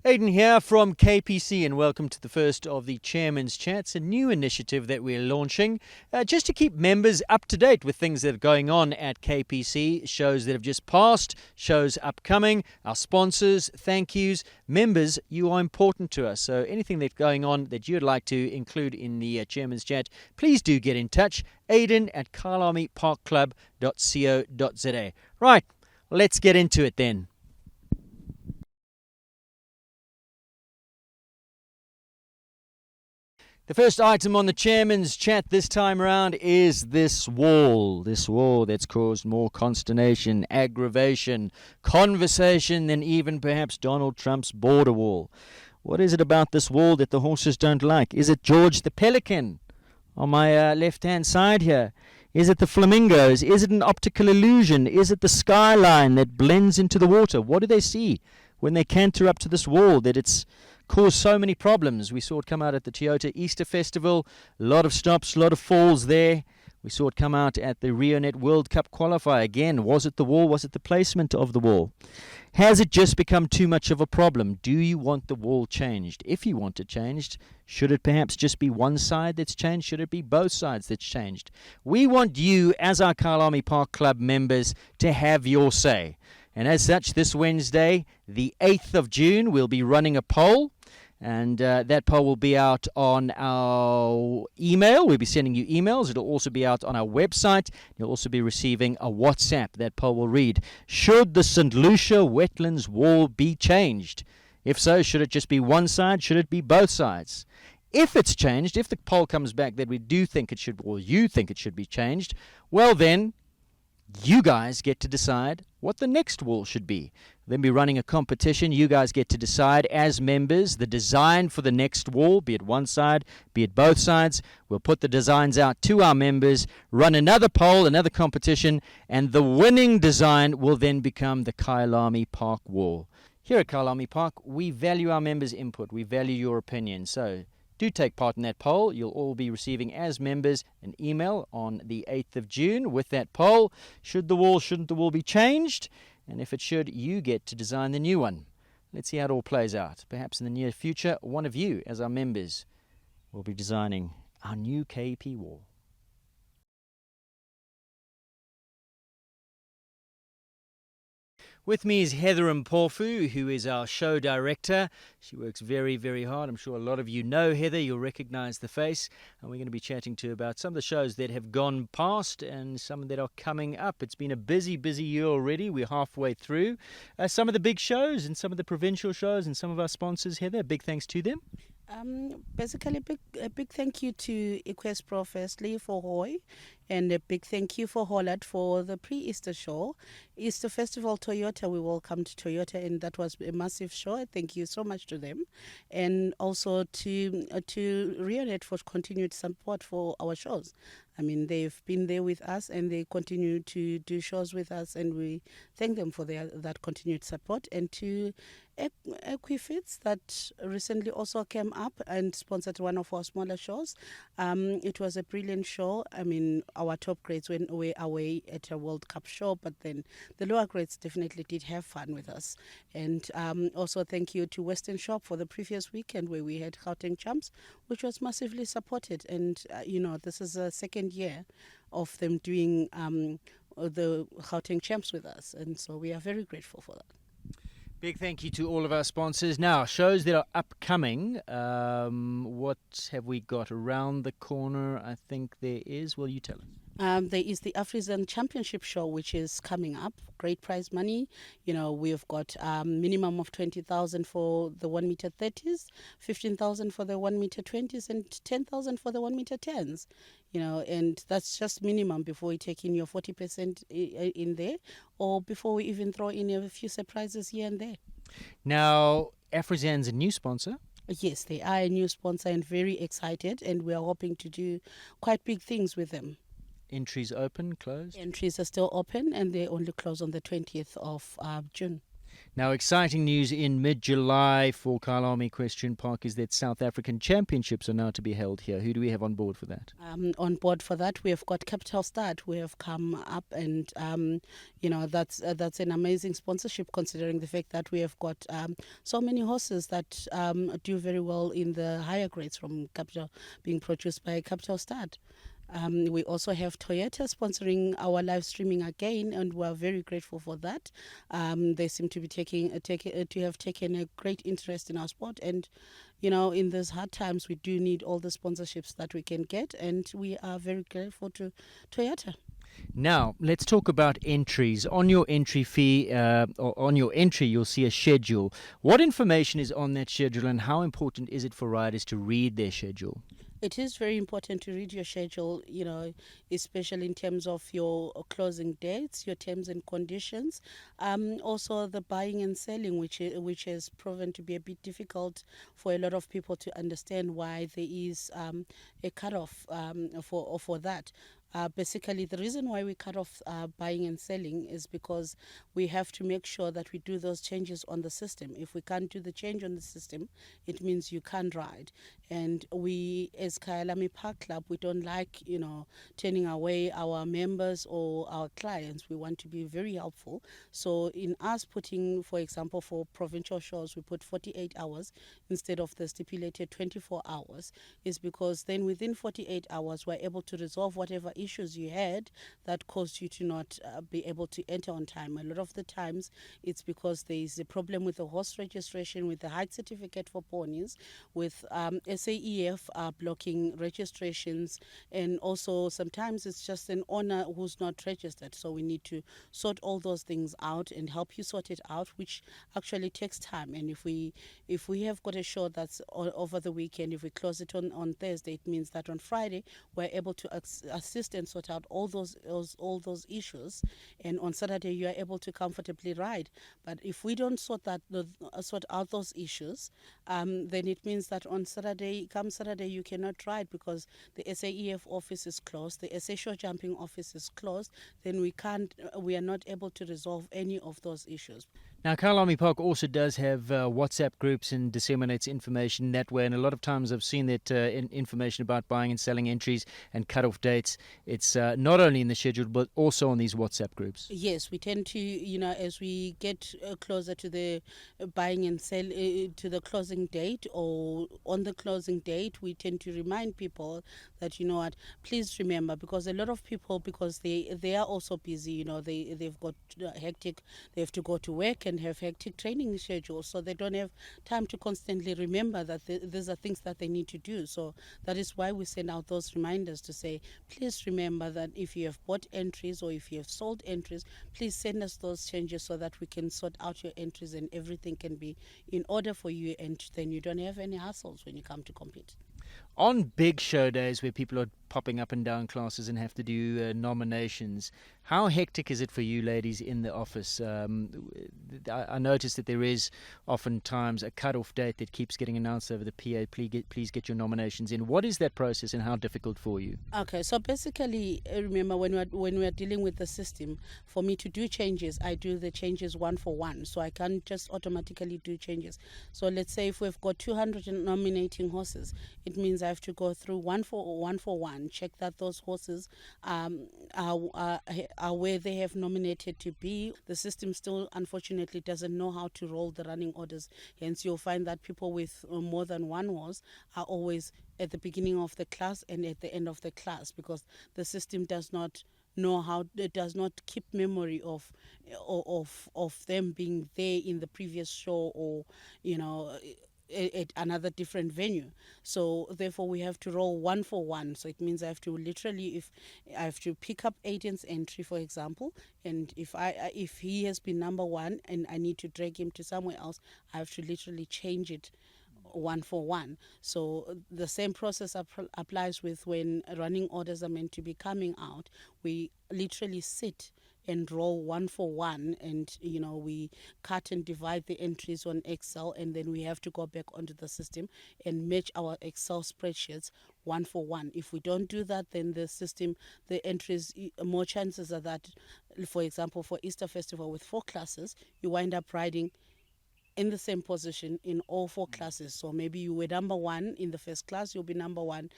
Aidan here from KPC, and welcome to the first of the Chairman's Chats, a new initiative that we're launching just to keep members up to date with things that are going on at KPC, shows that have just passed, shows upcoming, our sponsors, thank yous. Members, you are important to us, so anything that's going on that you'd like to include in the Chairman's Chat, please do get in touch. Aidan at kyalamiparkclub.co.za. Right, let's get into it then. The first item on the Chairman's Chat this time around is this wall that's caused more consternation, aggravation, conversation than even perhaps Donald Trump's border wall. What is it about this wall that the horses don't like? Is it George the Pelican on my left-hand side here? Is it the flamingos? Is it an optical illusion? Is it the skyline that blends into the water? What do they see when they canter up to this wall that it's caused so many problems? We saw it come out at the Toyota Easter Festival, a lot of stops, a lot of falls there. We saw it come out at the RioNet World Cup qualifier. Again, was it the wall? Was it the placement of the wall? Has it just become too much of a problem? Do you want the wall changed? If you want it changed, should it perhaps just be one side that's changed? Should it be both sides that's changed? We want you, as our Kyalami Park Club members, to have your say. And as such, this Wednesday, the 8th of June, we'll be running a poll. And that poll will be out on our email. We'll be sending you emails. It'll also be out on our website. You'll also be receiving a WhatsApp. That poll will read, should the St. Lucia Wetlands Wall be changed? If so, should it just be one side? Should it be both sides? If it's changed, if the poll comes back that we do think it should, or you think it should be changed, well then, you guys get to decide what the next wall should be. We'll then be running a competition. You guys get to decide as members the design for the next wall, be it one side, be it both sides. We'll put the designs out to our members, run another poll, another competition, and the winning design will then become the Kyalami Park wall. Here at Kyalami Park, we value our members' input. We value your opinion. So do take part in that poll. You'll all be receiving as members an email on the 8th of June with that poll. Should the wall, shouldn't the wall be changed? And if it should, you get to design the new one. Let's see how it all plays out. Perhaps in the near future, one of you, as our members, will be designing our new KP wall. With me is Heather Mpofu, who is our show director. She works very, very hard. I'm sure a lot of you know Heather. You'll recognize the face. And we're going to be chatting to her about some of the shows that have gone past and some that are coming up. It's been a busy, busy year already. We're halfway through. Some of the big shows and some of the provincial shows and some of our sponsors, Heather, big thanks to them. Basically, a big thank you to Equest Pro firstly for Hoy, and a big thank you for Hollard for the pre-Easter show. Easter Festival Toyota, we welcomed Toyota, and that was a massive show. Thank you so much to them, and also to RioNet for continued support for our shows. I mean, they've been there with us and they continue to do shows with us, and we thank them for that continued support. And to Equipage that recently also came up and sponsored one of our smaller shows. It was a brilliant show. I mean, our top grades went away at a World Cup show, but then the lower grades definitely did have fun with us. And also thank you to Western Shop for the previous weekend where we had Gauteng Champs, which was massively supported. And, this is the second year of them doing the Gauteng Champs with us. And so we are very grateful for that. Big thank you to all of our sponsors. Now, shows that are upcoming. What have we got around the corner? I think there is. Will you tell us? There is the AFRIZAN Championship show, which is coming up. Great prize money. We've got minimum of 20,000 for the 1 meter 30s, 15,000 for the 1 meter 20s, and 10,000 for the 1 meter 10s. And that's just minimum before we take in your 40% in there, or before we even throw in a few surprises here and there. Now, AFRIZAN's a new sponsor. Yes, they are a new sponsor and very excited, and we are hoping to do quite big things with them. Entries open, closed? Entries are still open, and they only close on the 20th of June. Now, exciting news in mid-July for Kyalami Equestrian Park is that South African Championships are now to be held here. Who do we have on board for that? On board for that, we have got Capital Start who have come up, and that's an amazing sponsorship considering the fact that we have got so many horses that do very well in the higher grades from Capital, being produced by Capital Start. We also have Toyota sponsoring our live streaming again, and we're very grateful for that. They seem to be to have taken a great interest in our sport, and in these hard times, we do need all the sponsorships that we can get, and we are very grateful to Toyota. Now, let's talk about entries. On your entry fee, or on your entry, you'll see a schedule. What information is on that schedule, and how important is it for riders to read their schedule? It is very important to read your schedule, especially in terms of your closing dates, your terms and conditions. Also, the buying and selling, which has proven to be a bit difficult for a lot of people to understand why there is a cutoff for that. Basically, the reason why we cut off buying and selling is because we have to make sure that we do those changes on the system. If we can't do the change on the system, it means you can't ride. And we, as Kyalami Park Club, we don't like, turning away our members or our clients. We want to be very helpful. So in us putting, for example, for provincial shows, we put 48 hours instead of the stipulated 24 hours, is because then within 48 hours, we're able to resolve whatever issues you had that caused you to not be able to enter on time. A lot of the times it's because there is a problem with the horse registration, with the height certificate for ponies, with SAEF blocking registrations, and also sometimes it's just an owner who's not registered. So we need to sort all those things out and help you sort it out, which actually takes time. And if we have got a show that's over the weekend, if we close it on Thursday, it means that on Friday we're able to assist and sort out all those issues, and on Saturday you are able to comfortably ride. But if we don't sort out those issues, then it means that on Saturday you cannot ride because the SAEF office is closed, the SA show jumping office is closed. Then we are not able to resolve any of those issues. Now, Kyalami Park also does have WhatsApp groups and disseminates information that way. And a lot of times I've seen that information about buying and selling entries and cut-off dates, it's not only in the schedule but also on these WhatsApp groups. Yes, we tend to, as we get closer to the buying and sell, to the closing date or on the closing date, we tend to remind people that, please remember, because a lot of people, because they are also busy, they've got hectic, they have to go to work and have hectic training schedules, so they don't have time to constantly remember that these are things that they need to do. So that is why we send out those reminders to say, please remember that if you have bought entries or if you have sold entries, please send us those changes so that we can sort out your entries and everything can be in order for you, and then you don't have any hassles when you come to compete. On big show days where people are popping up and down classes and have to do nominations, how hectic is it for you ladies in the office? I noticed that there is oftentimes a cut-off date that keeps getting announced over the PA. Please get your nominations in. What is that process and how difficult for you? Okay, so basically, remember when we are dealing with the system, for me to do changes, I do the changes one for one. So I can't just automatically do changes. So let's say if we've got 200 nominating horses, it means I have to go through one for one, check that those horses are where they have nominated to be. The system still, unfortunately, doesn't know how to roll the running orders. Hence, you'll find that people with more than one horse are always at the beginning of the class and at the end of the class, because the system does not know how, it does not keep memory of them being there in the previous show or at another different venue. So therefore we have to roll one for one. So it means I have to literally, if I have to pick up Aiden's entry, for example, and if he has been number one and I need to drag him to somewhere else, I have to literally change it one for one. So the same process applies with when running orders are meant to be coming out. We literally sit and roll one for one, and we cut and divide the entries on Excel, and then we have to go back onto the system and match our Excel spreadsheets one for one. If we don't do that, then the entries, more chances are that, for example, for Easter Festival with 4 classes, you wind up riding in the same position in all 4 classes. So maybe you were number 1 in the first class, you'll be number 1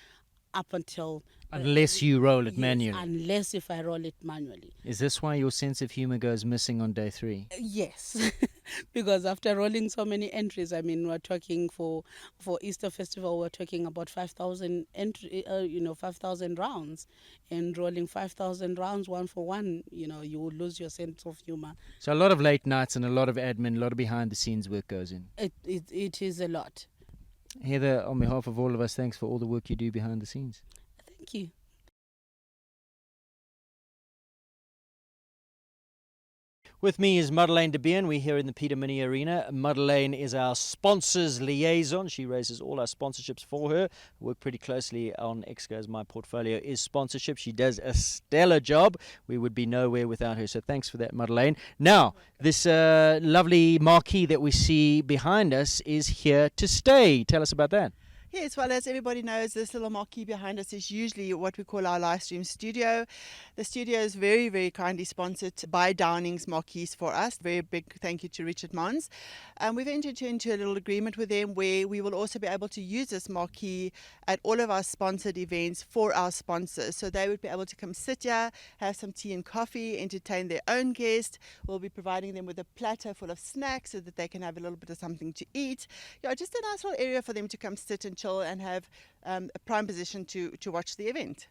up until... Unless you roll it yes, manually. Unless if I roll it manually. Is this why your sense of humor goes missing on day 3? Yes, because after rolling so many entries, I mean, we're talking for Easter Festival, we're talking about 5,000 5,000 rounds, and rolling 5,000 rounds one for one, you will lose your sense of humor. So a lot of late nights and a lot of admin, a lot of behind the scenes work goes in. It is a lot. Heather, on behalf of all of us, thanks for all the work you do behind the scenes. Thank you. With me is Madeleine de Beer. We're here in the Peter Mini Arena. Madeleine is our sponsors liaison. She raises all our sponsorships for her. I work pretty closely on Exco as my portfolio is sponsorship. She does a stellar job. We would be nowhere without her. So thanks for that, Madeleine. Now, this lovely marquee that we see behind us is here to stay. Tell us about that. Yes, well, as everybody knows, this little marquee behind us is usually what we call our live stream studio. The studio is very, very kindly sponsored by Downing's Marquees for us. Very big thank you to Richard Mons. We've entered into a little agreement with them where we will also be able to use this marquee at all of our sponsored events for our sponsors. So they would be able to come sit here, have some tea and coffee, entertain their own guests. We'll be providing them with a platter full of snacks so that they can have a little bit of something to eat. Yeah, just a nice little area for them to come sit and and have a prime position to watch the event.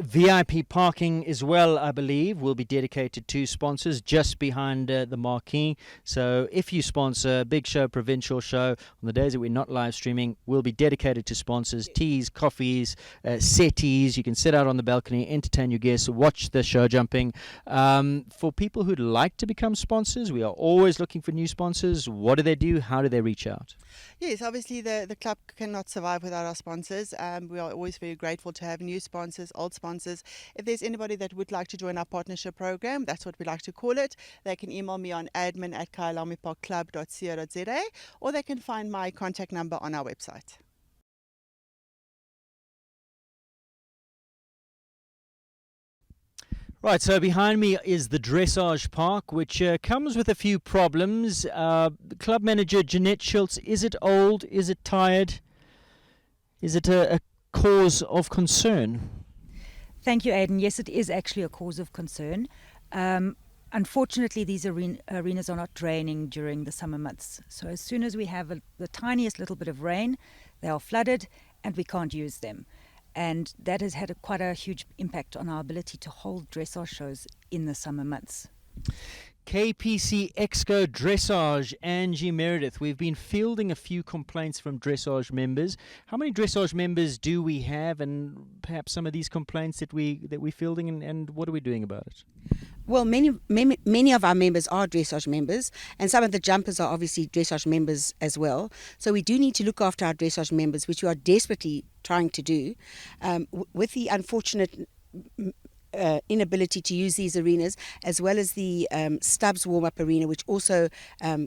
VIP parking as well, I believe, will be dedicated to sponsors just behind the marquee. So if you sponsor a big show, provincial show, on the days that we're not live streaming, will be dedicated to sponsors, teas, coffees, settees. You can sit out on the balcony, entertain your guests, watch the show jumping. For people who'd like to become sponsors, we are always looking for new sponsors. What do they do? How do they reach out? Yes, obviously the club cannot survive without our sponsors. We are always very grateful to have new sponsors, old sponsors. If there's anybody that would like to join our partnership program, that's what we like to call it, they can email me on admin@kyalamiparkclub.co.za, or they can find my contact number on our website. Right, so behind me is the Dressage Park, which comes with a few problems. Club manager Jeanette Schultz, is it old? Is it tired? Is it a cause of concern? Thank you, Aidan. Yes, it is actually a cause of concern. Unfortunately, these arenas are not draining during the summer months. So as soon as we have the tiniest little bit of rain, they are flooded and we can't use them. And that has had quite a huge impact on our ability to hold dressage shows in the summer months. KPC Exco Dressage, Angie Meredith. We've been fielding a few complaints from dressage members. How many dressage members do we have, and perhaps some of these complaints that we're fielding, and what are we doing about it? Well, many of our members are dressage members, and some of the jumpers are obviously dressage members as well. So we do need to look after our dressage members, which we are desperately trying to do. With the unfortunate inability to use these arenas, as well as the Stubbs warm-up arena, which also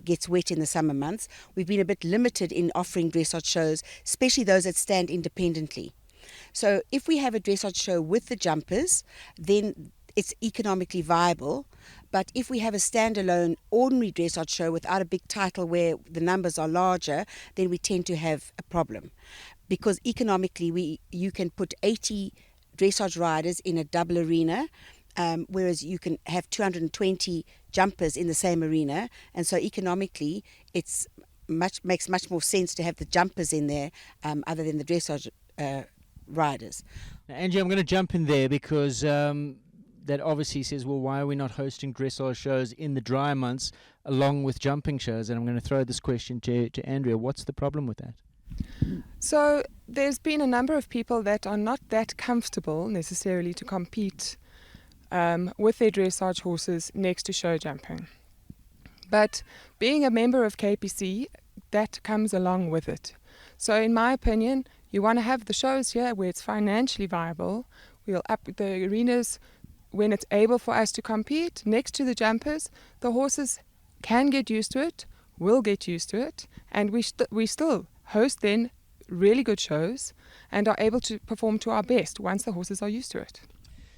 gets wet in the summer months, we've been a bit limited in offering dressage shows, especially those that stand independently. So if we have a dressage show with the jumpers, then it's economically viable. But if we have a standalone ordinary dressage show without a big title where the numbers are larger, then we tend to have a problem. Because economically, you can put 80 dressage riders in a double arena, whereas you can have 220 jumpers in the same arena. And so economically, makes much more sense to have the jumpers in there other than the dressage riders. Now, Angie, I'm going to jump in there because that obviously says, well, why are we not hosting dressage shows in the dry months along with jumping shows? And I'm going to throw this question to Andrea. What's the problem with that? So there's been a number of people that are not that comfortable necessarily to compete with their dressage horses next to show jumping. But being a member of KPC, that comes along with it. So in my opinion, you want to have the shows here where it's financially viable. We'll up the arenas when it's able for us to compete next to the jumpers, the horses can get used to it, will get used to it, and we still host then really good shows and are able to perform to our best once the horses are used to it.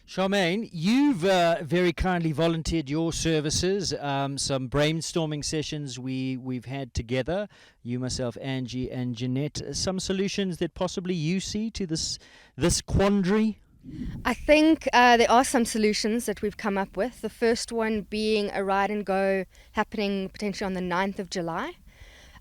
Charmaine, you've very kindly volunteered your services. Some brainstorming sessions we've had together, you, myself, Angie and Jeanette. Some solutions that possibly you see to this quandary? I think there are some solutions that we've come up with. The first one being a ride and go happening potentially on the 9th of July.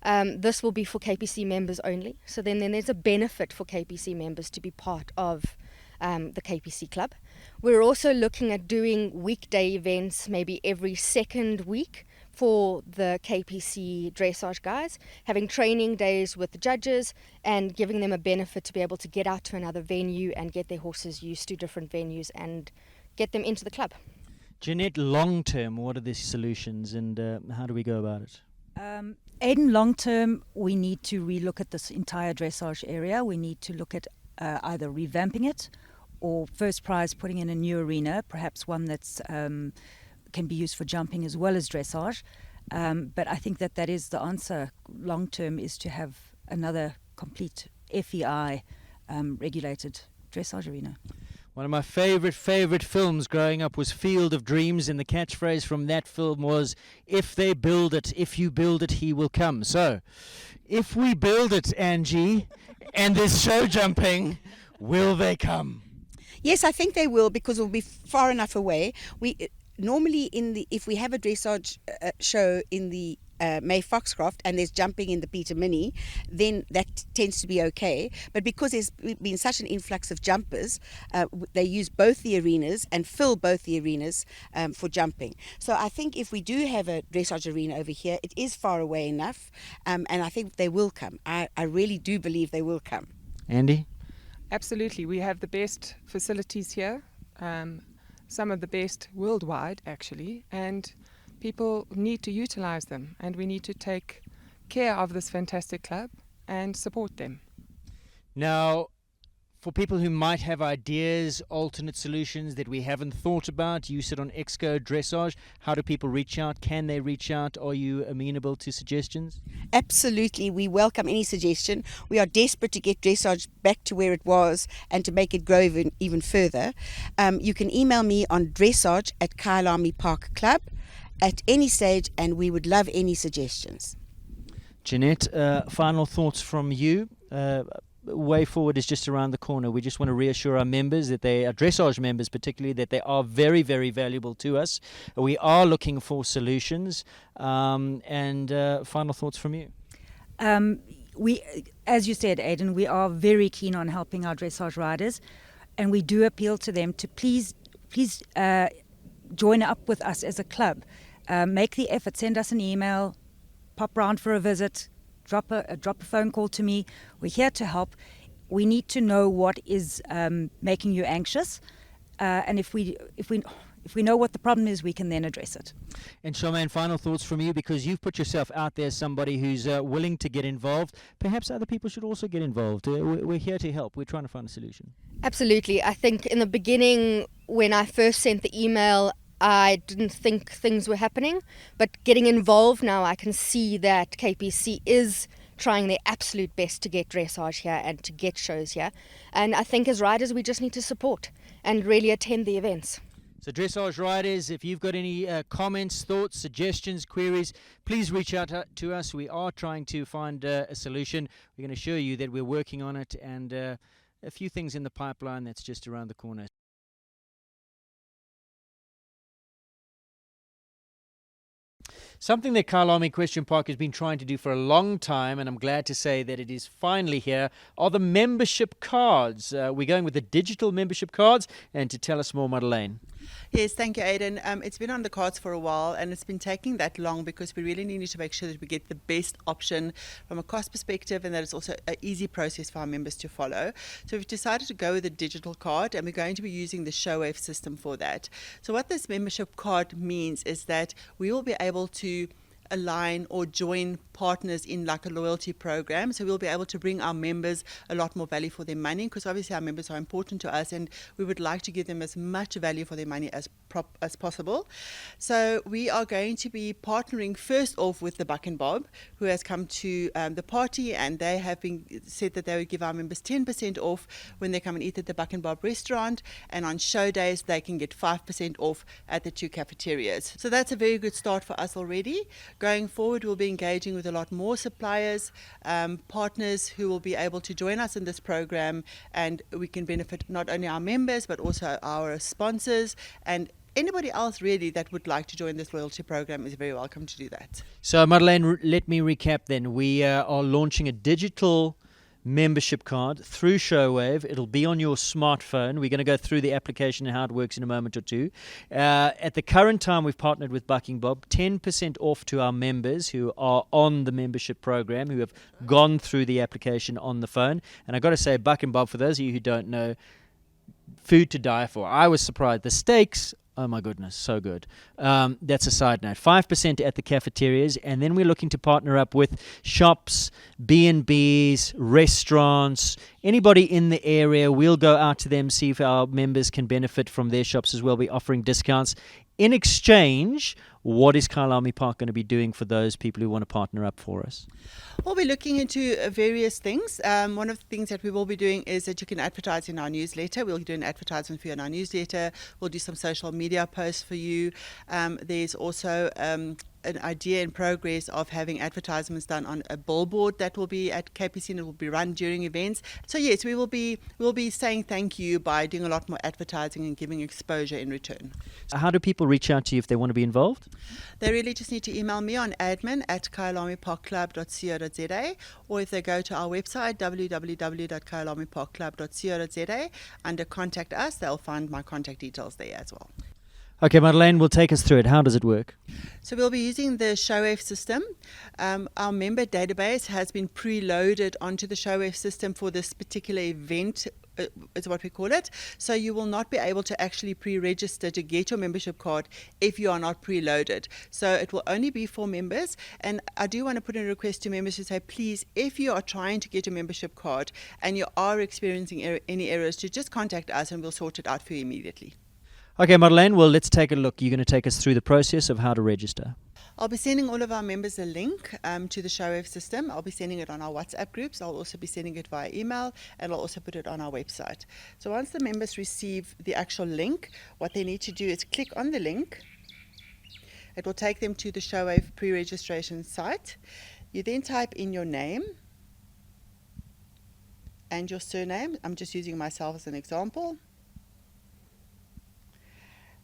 This will be for KPC members only. So then there's a benefit for KPC members to be part of the KPC club. We're also looking at doing weekday events maybe every second week for the KPC dressage guys, having training days with the judges and giving them a benefit to be able to get out to another venue and get their horses used to different venues and get them into the club. Jeanette, long term, what are the solutions and how do we go about it? Aidan, long term, we need to relook at this entire dressage area. We need to look at either revamping it or first prize putting in a new arena, perhaps one that's can be used for jumping as well as dressage. But I think that is the answer. Long term is to have another complete FEI regulated dressage arena. One of my favourite films growing up was Field of Dreams, and the catchphrase from that film was, if they build it, if you build it, he will come. So, if we build it, Angie, and there's show jumping, will they come? Yes, I think they will, because it will be far enough away. We normally if we have a dressage show in the May Foxcroft and there's jumping in the Peter Mini, then that tends to be okay. But because there's been such an influx of jumpers, they use both the arenas and fill both the arenas for jumping. So I think if we do have a dressage arena over here, it is far away enough, and I think they will come. I really do believe they will come. Andy? Absolutely. We have the best facilities here, some of the best worldwide actually, and people need to utilize them, and we need to take care of this fantastic club and support them. Now, for people who might have ideas, alternate solutions that we haven't thought about, you sit on Exco Dressage. How do people reach out? Can they reach out? Are you amenable to suggestions? Absolutely, we welcome any suggestion. We are desperate to get dressage back to where it was and to make it grow even further. You can email me on dressage@Kyalami Park Club at any stage, and we would love any suggestions. Jeanette, final thoughts from you. Way forward is just around the corner. We just want to reassure our members, that they are dressage members particularly, that they are very, very valuable to us. We are looking for solutions. And final thoughts from you. We, as you said, Aidan, we are very keen on helping our dressage riders, and we do appeal to them to please join up with us as a club. Make the effort, send us an email, pop round for a visit, drop a phone call to me. We're here to help. We need to know what is making you anxious, and if we know what the problem is, we can then address it. And Charmaine, final thoughts from you, because you've put yourself out there as somebody who's willing to get involved. Perhaps other people should also get involved. We're here to help. We're trying to find a solution. Absolutely. I think in the beginning, when I first sent the email, I didn't think things were happening, but getting involved now, I can see that KPC is trying their absolute best to get dressage here and to get shows here. And I think as riders, we just need to support and really attend the events. So dressage riders, if you've got any comments, thoughts, suggestions, queries, please reach out to us. We are trying to find a solution. We're going to assure you that we're working on it, and a few things in the pipeline that's just around the corner. Something that Kyalami Question Park has been trying to do for a long time, and I'm glad to say that it is finally here, are the membership cards. We're going with the digital membership cards, and to tell us more, Madeleine. Yes, thank you, Aidan. It's been on the cards for a while, and it's been taking that long because we really need to make sure that we get the best option from a cost perspective, and that it's also an easy process for our members to follow. So we've decided to go with a digital card, and we're going to be using the SHOPPE system for that. So what this membership card means is that we will be able to align or join partners in like a loyalty program. So we'll be able to bring our members a lot more value for their money, because obviously our members are important to us and we would like to give them as much value for their money as possible. So we are going to be partnering first off with the Buck and Bob, who has come to the party, and they have been said that they would give our members 10% off when they come and eat at the Buck and Bob restaurant, and on show days they can get 5% off at the 2 cafeterias. So that's a very good start for us already. Going forward, we'll be engaging with a lot more suppliers, partners who will be able to join us in this program, and we can benefit not only our members but also our sponsors, and anybody else really that would like to join this loyalty program is very welcome to do that. So, Madeleine, let me recap then. We are launching a digital membership card through Showwave. It'll be on your smartphone. We're going to go through the application and how it works in a moment or two. At the current time, we've partnered with Bucking Bob, 10% off to our members who are on the membership program, who have gone through the application on the phone. And I've got to say, Bucking Bob, for those of you who don't know, food to die for. I was surprised. The steaks, oh my goodness, so good. That's a side note. 5% at the cafeterias, and then we're looking to partner up with shops, B&Bs, restaurants, anybody in the area. We'll go out to them, see if our members can benefit from their shops as well. We're offering discounts. In exchange, what is Kyalami Park going to be doing for those people who want to partner up for us? We'll be looking into various things. One of the things that we will be doing is that you can advertise in our newsletter. We'll do an advertisement for you in our newsletter. We'll do some social media posts for you. There's also an idea in progress of having advertisements done on a billboard that will be at KPC, and it will be run during events. So yes, we'll be saying thank you by doing a lot more advertising and giving exposure in return. How do people reach out to you if they want to be involved? They really just need to email me on admin@kyalamiparkclub.co.za, or if they go to our website www.kyalamiparkclub.co.za, under contact us, they'll find my contact details there as well. Okay, Madeleine will take us through it. How does it work? So we'll be using the SHOPPE system. Our member database has been preloaded onto the SHOPPE system for this particular event, is what we call it. So you will not be able to actually pre-register to get your membership card if you are not preloaded. So it will only be for members. And I do want to put in a request to members to say, please, if you are trying to get a membership card and you are experiencing any errors, to just contact us and we'll sort it out for you immediately. Okay, Madeleine, well, let's take a look. You're going to take us through the process of how to register. I'll be sending all of our members a link to the SHOPPE system. I'll be sending it on our WhatsApp groups. I'll also be sending it via email, and I'll also put it on our website. So once the members receive the actual link, what they need to do is click on the link. It will take them to the SHOPPE pre-registration site. You then type in your name and your surname. I'm just using myself as an example.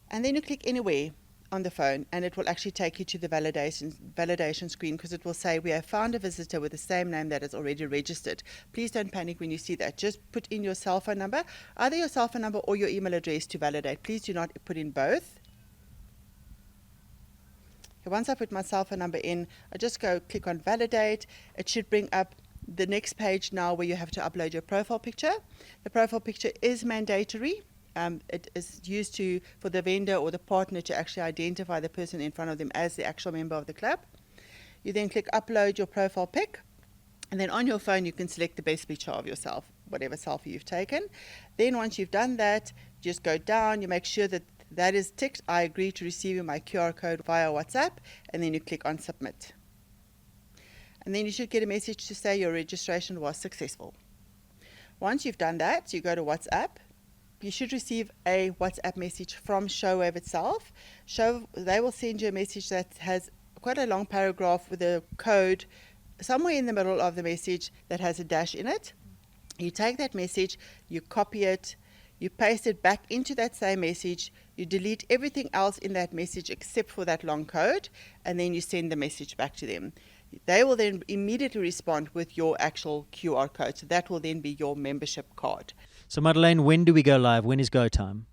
And then you click anywhere on the phone, and it will actually take you to the validation screen, because it will say we have found a visitor with the same name that is already registered. Please don't panic when you see that. Just put in your cell phone number, either your cell phone number or your email address to validate. Please do not put in both. Okay, once I put my cell phone number in, I just go click on validate. It should bring up the next page now where you have to upload your profile picture. The profile picture is mandatory. It is used for the vendor or the partner to actually identify the person in front of them as the actual member of the club. You then click upload your profile pic, and then on your phone you can select the best picture of yourself, whatever selfie you've taken. Then once you've done that, just go down, you make sure that that is ticked, I agree to receiving my QR code via WhatsApp, and then you click on submit. And then you should get a message to say your registration was successful. Once you've done that, you go to WhatsApp. You should receive a WhatsApp message from SHOPPE itself. They will send you a message that has quite a long paragraph with a code somewhere in the middle of the message that has a dash in it. You take that message, you copy it, you paste it back into that same message, you delete everything else in that message except for that long code, and then you send the message back to them. They will then immediately respond with your actual QR code. So that will then be your membership card. So, Madeleine, when do we go live? When is go time?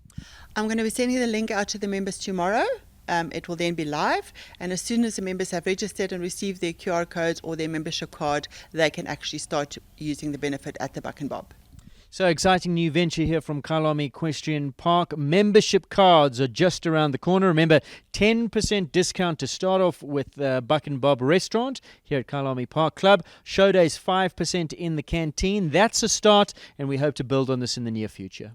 I'm going to be sending the link out to the members tomorrow. It will then be live, and as soon as the members have registered and received their QR codes or their membership card, they can actually start using the benefit at the Buck and Bob. So exciting new venture here from Kyalami Equestrian Park. Membership cards are just around the corner. Remember, 10% discount to start off with Buck and Bob Restaurant here at Kyalami Park Club. Show days 5% in the canteen. That's a start, and we hope to build on this in the near future.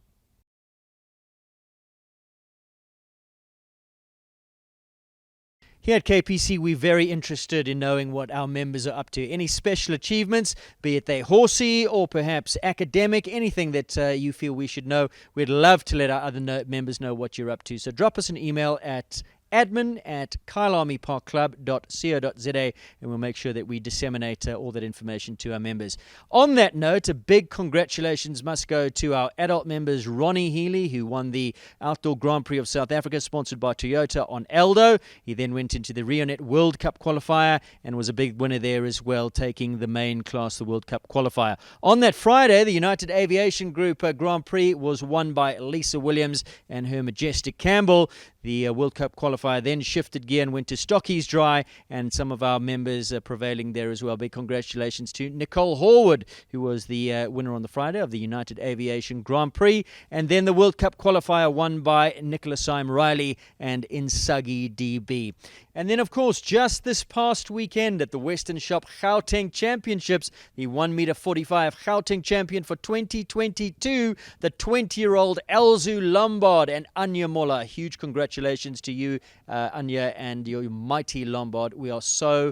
Here at KPC, we're very interested in knowing what our members are up to. Any special achievements, be it they horsey or perhaps academic, anything that you feel we should know, we'd love to let our other members know what you're up to. So drop us an email at admin@kyalamiparkclub.co.za, and we'll make sure that we disseminate all that information to our members. On that note, a big congratulations must go to our adult members, Ronnie Healy, who won the Outdoor Grand Prix of South Africa, sponsored by Toyota on Eldo. He then went into the Rionet World Cup qualifier and was a big winner there as well, taking the main class, the World Cup qualifier. On that Friday, the United Aviation Group Grand Prix was won by Lisa Williams and her Majestic Campbell. The World Cup qualifier then shifted gear and went to Stockies Dry, and some of our members prevailing there as well. Big congratulations to Nicole Horwood, who was the winner on the Friday of the United Aviation Grand Prix. And then the World Cup qualifier won by Nicola Syme Riley and Insagi DB. And then, of course, just this past weekend at the Western Shop Gauteng Championships, the 1m45 Gauteng champion for 2022, the 20-year-old Elzu Lombard and Anya Molla. Huge congratulations to you, Anya, and your mighty Lombard. We are so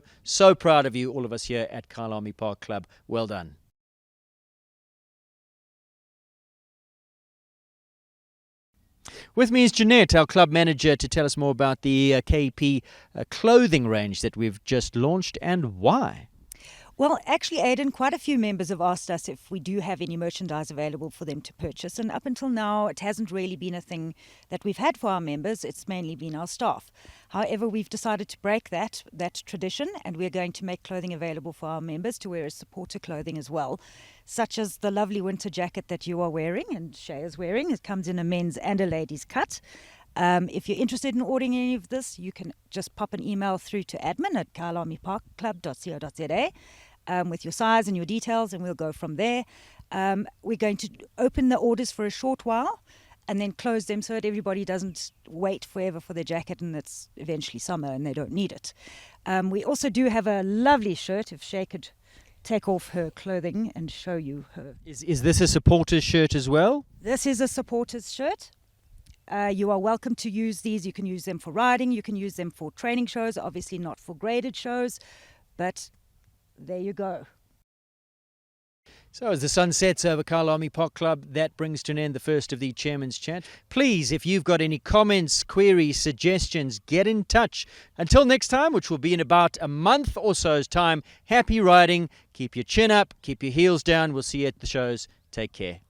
proud of you, all of us here at Kyalami Park Club. Well done. With me is Jeanette, our club manager, to tell us more about the KP clothing range that we've just launched and why. Well, actually, Aidan, quite a few members have asked us if we do have any merchandise available for them to purchase. And up until now, it hasn't really been a thing that we've had for our members. It's mainly been our staff. However, we've decided to break that tradition, and we're going to make clothing available for our members to wear as supporter clothing as well, such as the lovely winter jacket that you are wearing and Shay is wearing. It comes in a men's and a ladies' cut. If you're interested in ordering any of this, you can just pop an email through to admin@kyalamiparkclub.co.za with your size and your details, and we'll go from there. We're going to open the orders for a short while and then close them so that everybody doesn't wait forever for their jacket and it's eventually summer and they don't need it. We also do have a lovely shirt, if Shay could take off her clothing and show you her. Is this a supporter's shirt as well? This is a supporter's shirt. You are welcome to use these. You can use them for riding. You can use them for training shows, obviously not for graded shows, but there you go. So as the sun sets over Kyalami Park Club, that brings to an end the first of the Chairman's Chat. Please, if you've got any comments, queries, suggestions, get in touch. Until next time, which will be in about a month or so's time, happy riding, keep your chin up, keep your heels down. We'll see you at the shows. Take care.